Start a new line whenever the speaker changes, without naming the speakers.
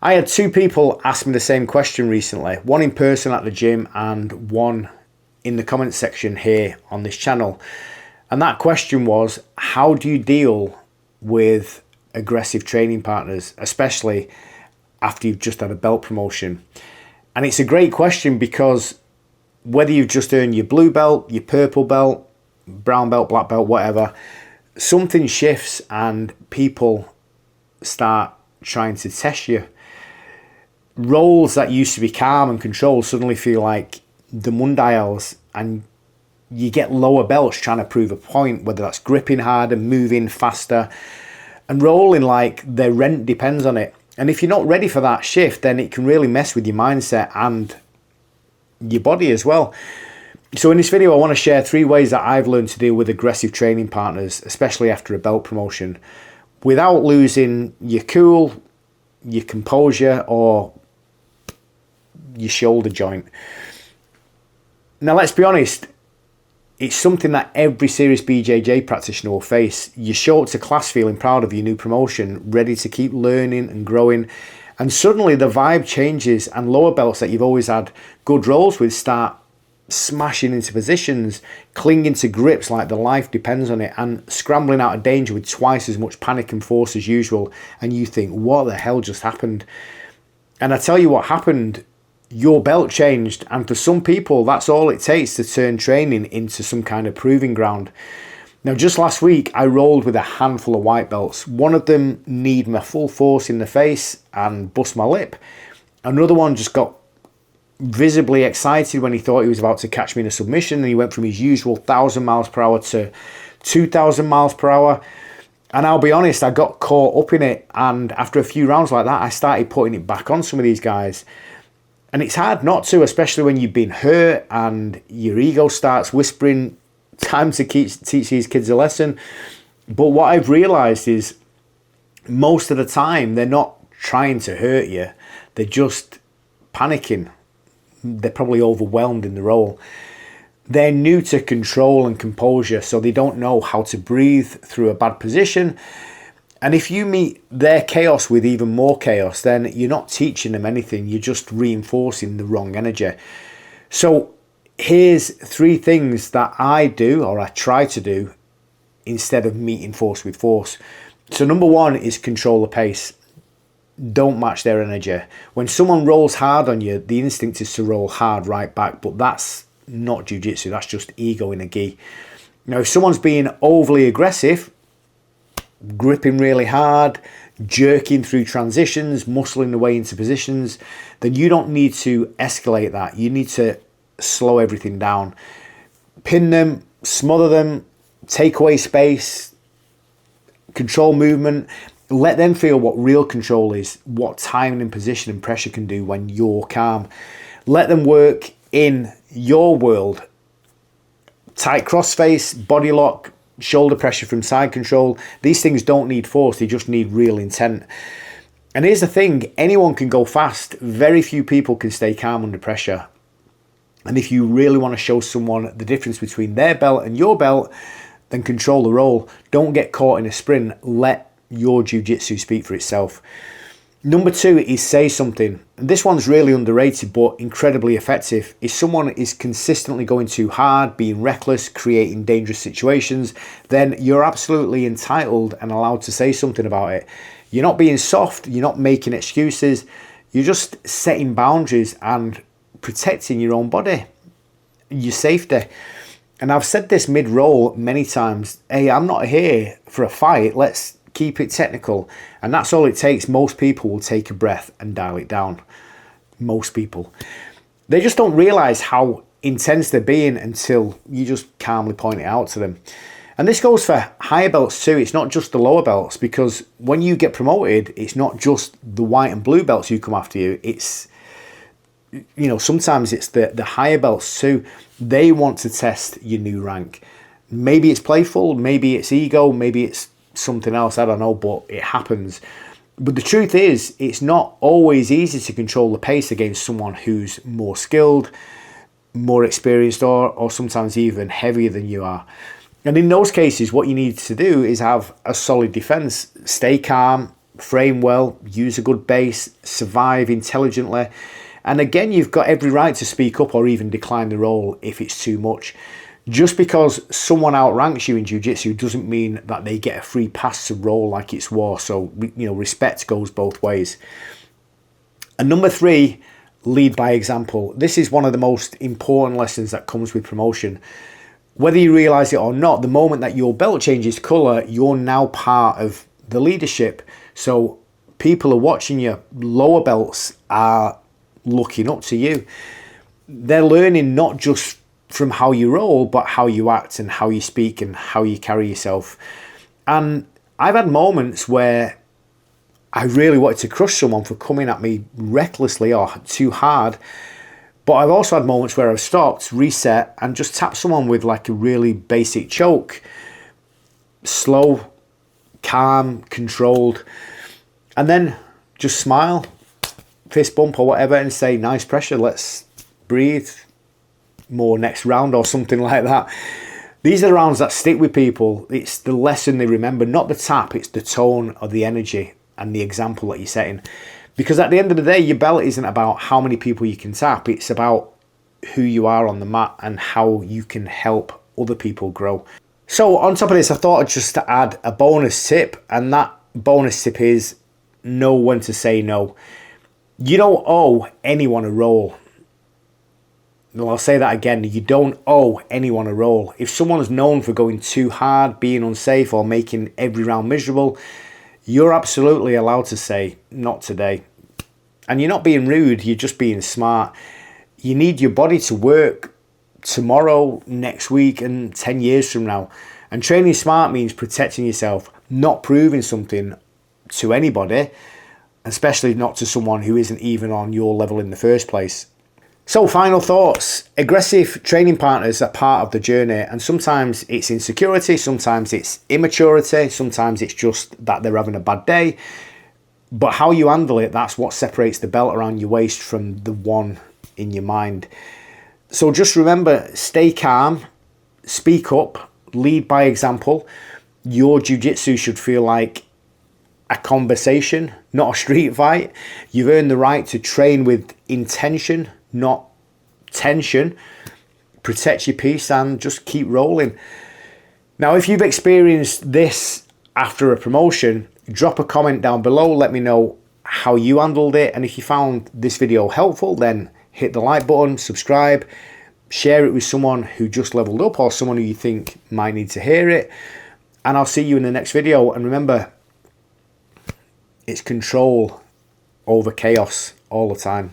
I had two people ask me the same question recently, one in person at the gym and one in the comments section here on this channel. And that question was, how do you deal with aggressive training partners, especially after you've just had a belt promotion? And it's a great question because whether you've just earned your blue belt, your purple belt, brown belt, black belt, whatever, something shifts and people start trying to test you. Roles that used to be calm and controlled suddenly feel like the mundials, and you get lower belts trying to prove a point, whether that's gripping harder, moving faster, and rolling like their rent depends on it. And if you're not ready for that shift, then it can really mess with your mindset and your body as well. So in this video, I want to share 3 ways that I've learned to deal with aggressive training partners, especially after a belt promotion, without losing your cool, your composure, or your shoulder joint. Now, let's be honest, it's something that every serious BJJ practitioner will face. You show up to class feeling proud of your new promotion, ready to keep learning and growing, and suddenly the vibe changes and lower belts that you've always had good rolls with start smashing into positions, clinging to grips like their life depends on it, and scrambling out of danger with twice as much panic and force as usual. And you think, what the hell just happened? And I tell you what happened. Your belt changed, and for some people that's all it takes to turn training into some kind of proving ground. Now, just last week I rolled with a handful of white belts. One of them kneed my full force in the face and bust my lip. Another one just got visibly excited when he thought he was about to catch me in a submission, and he went from his usual 1,000 miles per hour to 2,000 miles per hour. And I'll be honest, I got caught up in it, and after a few rounds like that I started putting it back on some of these guys. And it's hard not to, especially when you've been hurt and your ego starts whispering, time to teach these kids a lesson. But what I've realised is most of the time they're not trying to hurt you. They're just panicking. They're probably overwhelmed in the role. They're new to control and composure, so they don't know how to breathe through a bad position. And if you meet their chaos with even more chaos, then you're not teaching them anything. You're just reinforcing the wrong energy. So here's 3 things that I do, or I try to do, instead of meeting force with force. So number 1 is control the pace. Don't match their energy. When someone rolls hard on you, the instinct is to roll hard right back, but that's not jiu-jitsu. That's just ego in a gi. Now, if someone's being overly aggressive, gripping really hard, jerking through transitions, muscling the way into positions, then you don't need to escalate that. You need to slow everything down. Pin them, smother them, take away space, control movement. Let them feel what real control is, what timing and position and pressure can do when you're calm. Let them work in your world. Tight crossface, body lock, shoulder pressure from side control. These things don't need force, they just need real intent. And here's the thing, anyone can go fast. Very few people can stay calm under pressure. And if you really want to show someone the difference between their belt and your belt, then control the roll. Don't get caught in a sprint. Let your jiu-jitsu speak for itself. Number 2 is say something. This one's really underrated but incredibly effective. If someone is consistently going too hard, being reckless, creating dangerous situations, then you're absolutely entitled and allowed to say something about it. You're not being soft, you're not making excuses, you're just setting boundaries and protecting your own body, your safety. And I've said this mid-roll many times, hey, I'm not here for a fight, let's keep it technical. And that's all it takes. Most people will take a breath and dial it down. Most people. They just don't realize how intense they're being until you just calmly point it out to them. And this goes for higher belts too. It's not just the lower belts, because when you get promoted, it's not just the white and blue belts who come after you. It's, you know, sometimes it's the higher belts too. They want to test your new rank. Maybe it's playful, maybe it's ego, maybe it's something else, I don't know, but it happens. But the truth is, it's not always easy to control the pace against someone who's more skilled, more experienced, or sometimes even heavier than you are. And in those cases, what you need to do is have a solid defense. Stay calm, frame well, use a good base, survive intelligently. And again, you've got every right to speak up or even decline the role if it's too much. Just because someone outranks you in jiu-jitsu doesn't mean that they get a free pass to roll like it's war. So, you know, respect goes both ways. And number 3, lead by example. This is one of the most important lessons that comes with promotion. Whether you realize it or not, the moment that your belt changes color, you're now part of the leadership. So people are watching you. Lower belts are looking up to you. They're learning not just from how you roll, but how you act and how you speak and how you carry yourself. And I've had moments where I really wanted to crush someone for coming at me recklessly or too hard. But I've also had moments where I've stopped, reset, and just tapped someone with like a really basic choke. Slow, calm, controlled. And then just smile, fist bump or whatever, and say, nice pressure, let's breathe more next round or something like that. These are the rounds that stick with people. It's the lesson they remember, not the tap, it's the tone or the energy and the example that you're setting. Because at the end of the day, your belt isn't about how many people you can tap. It's about who you are on the mat and how you can help other people grow. So on top of this, I thought I'd just add a bonus tip. And that bonus tip is know when to say no. You don't owe anyone a roll. Well, I'll say that again. You don't owe anyone a roll. If someone's known for going too hard, being unsafe, or making every round miserable, you're absolutely allowed to say, not today. And you're not being rude, you're just being smart. You need your body to work tomorrow, next week, and 10 years from now. And training smart means protecting yourself, not proving something to anybody, especially not to someone who isn't even on your level in the first place. So final thoughts. Aggressive training partners are part of the journey, and sometimes it's insecurity, sometimes it's immaturity, sometimes it's just that they're having a bad day. But how you handle it, that's what separates the belt around your waist from the one in your mind. So just remember, stay calm, speak up, lead by example. Your jiu-jitsu should feel like a conversation, not a street fight. You've earned the right to train with intention, not tension. Protect your peace and just keep rolling. Now, if you've experienced this after a promotion, drop a comment down below. Let me know how you handled it. And if you found this video helpful, then hit the like button, subscribe, share it with someone who just leveled up or someone who you think might need to hear it. And I'll see you in the next video. And remember, it's control over chaos all the time.